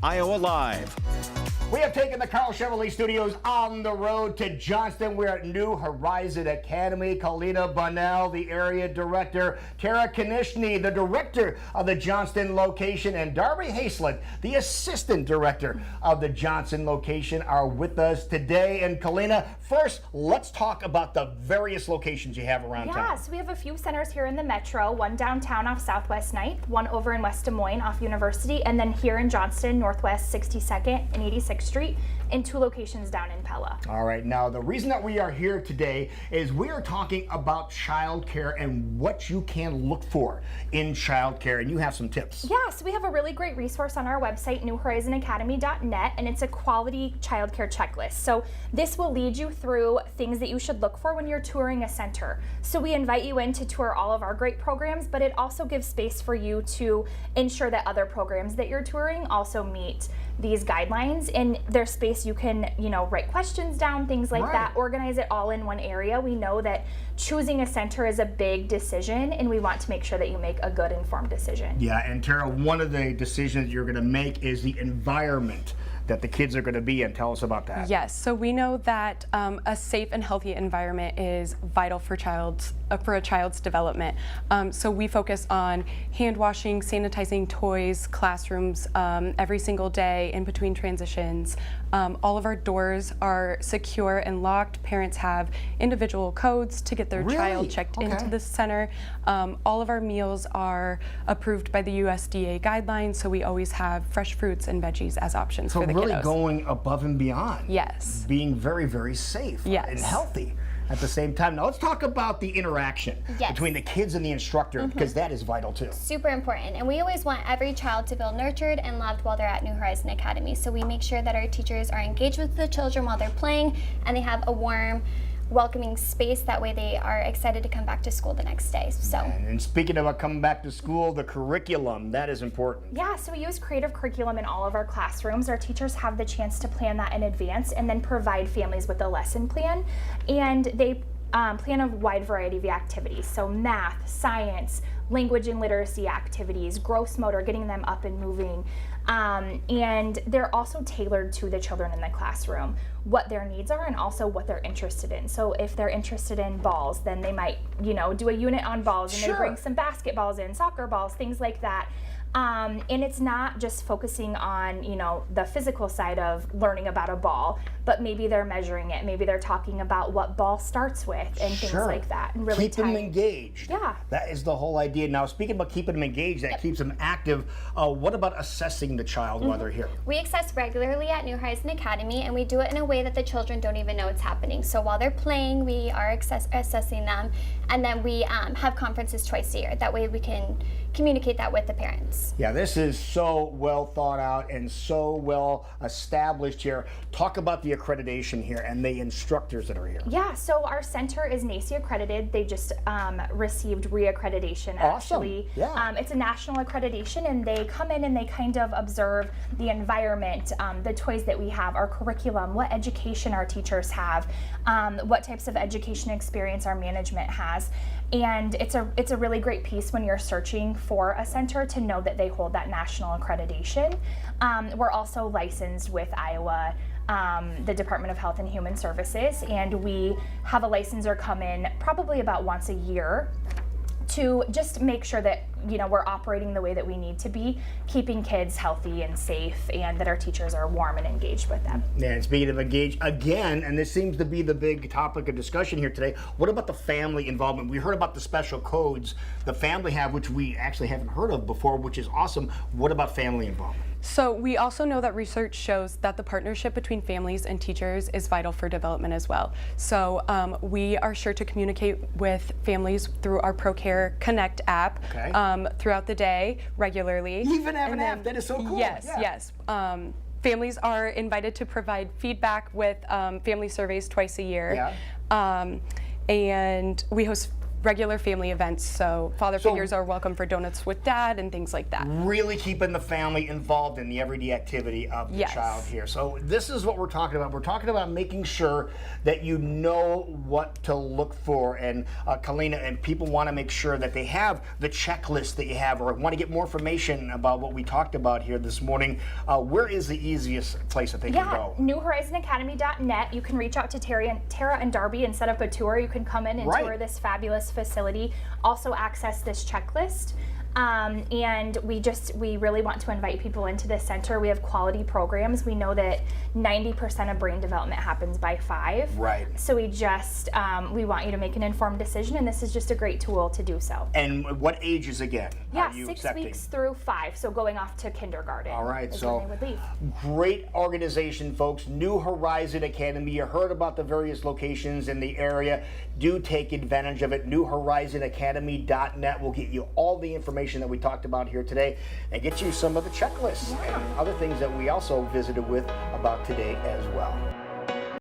Iowa Live. We have taken the Carl Chevrolet Studios on the road to Johnston. We're at New Horizon Academy. Kalina Bunnell, the area director, Tara Konishny, the director of the Johnston location, and Darby Haslett, the assistant director of the Johnston location, are with us today. And Kalina, first, let's talk about the various locations you have around town. Yeah, so we have a few centers here in the metro, one downtown off Southwest 9th, one over in West Des Moines off University, and then here in Johnston, Northwest 62nd and 86th Street, and two locations down in Pella. All right, now the reason that we are here today is we are talking about childcare and what you can look for in childcare, and you have some tips. Yeah, so we have a really great resource on our website, newhorizonacademy.net, and it's a quality childcare checklist. So this will lead you through things that you should look for when you're touring a center. So we invite you in to tour all of our great programs, but it also gives space for you to ensure that other programs that you're touring also meet these guidelines. In their space, you can, write questions down, things like that, organize it all in one area. We know that choosing a center is a big decision, and we want to make sure that you make a good informed decision. Yeah, and Tara, one of the decisions you're going to make is the environment that the kids are going to be in. Tell us about that. Yes, so we know that a safe and healthy environment is vital for a child's development. So we focus on hand washing, sanitizing toys, classrooms every single day in between transitions. All of our doors are secure and locked. Parents have individual codes to get their child checked into the center. All of our meals are approved by the USDA guidelines, so we always have fresh fruits and veggies as options for the really kiddos. Going above and beyond. Yes. Being very, very safe and healthy at the same time. Now let's talk about the interaction between the kids and the instructor, because that is vital too. Super important, and we always want every child to feel nurtured and loved while they're at New Horizon Academy. So we make sure that our teachers are engaged with the children while they're playing, and they have a warm, welcoming space. That way they are excited to come back to school the next day. So. And speaking about coming back to school, the curriculum, that is important. Yeah, so we use creative curriculum in all of our classrooms. Our teachers have the chance to plan that in advance and then provide families with a lesson plan. And they plan a wide variety of activities. So math, science, language and literacy activities, gross motor, getting them up and moving. And they're also tailored to the children in the classroom, what their needs are and also what they're interested in. So if they're interested in balls, then they might, do a unit on balls, and they bring some basketballs in, soccer balls, things like that. And it's not just focusing on, the physical side of learning about a ball, but maybe they're measuring it. Maybe they're talking about what ball starts with and things like that. And really keep them engaged. Yeah. That is the whole idea. Now, speaking about keeping them engaged, that keeps them active. What about assessing the child while they're here? We assess regularly at New Horizon Academy, and we do it in a way that the children don't even know it's happening. So while they're playing, we are assessing them, and then we have conferences twice a year. That way we can communicate that with the parents. Yeah, this is so well thought out and so well established here. Talk about the accreditation here and the instructors that are here. Yeah, so our center is NACCE accredited. They just received reaccreditation, actually. Yeah. It's a national accreditation, and they come in and they kind of observe the environment, the toys that we have, our curriculum, what education our teachers have, what types of education experience our management has. And it's a really great piece when you're searching for a center to know that they hold that national accreditation. We're also licensed with Iowa, the Department of Health and Human Services, and we have a licensor come in probably about once a year to just make sure that we're operating the way that we need to be, keeping kids healthy and safe, and that our teachers are warm and engaged with them. Yeah, and speaking of engaged, again, and this seems to be the big topic of discussion here today, what about the family involvement? We heard about the special codes the family have, which we actually haven't heard of before, which is awesome. What about family involvement? So we also know that research shows that the partnership between families and teachers is vital for development as well. So we are sure to communicate with families through our ProCare Connect app throughout the day regularly. You even have an app? That is so cool. Yes, yes. Families are invited to provide feedback with family surveys twice a year. And we host regular family events. So father figures are welcome for donuts with dad and things like that. Really keeping the family involved in the everyday activity of the Yes. child here. So this is what we're talking about. We're talking about making sure that you know what to look for. And Kalina, and people want to make sure that they have the checklist that you have, or want to get more information about what we talked about here this morning. Where is the easiest place that they can go? NewHorizonAcademy.net. You can reach out to Tara and Darby and set up a tour. You can come in and Right. tour this fabulous facility. Also access this checklist. And we really want to invite people into this center. We have quality programs. We know that 90% of brain development happens by 5. Right. So we want you to make an informed decision, and this is just a great tool to do so. And what ages again Yeah, are you 6 accepting? weeks through 5, so going off to kindergarten. All right, is so when they would leave. great organization, folks. New Horizon Academy. You heard about the various locations in the area. Do take advantage of it. NewHorizonAcademy.net will get you all the information that we talked about here today, and get you some of the checklists and other things that we also visited with about today as well.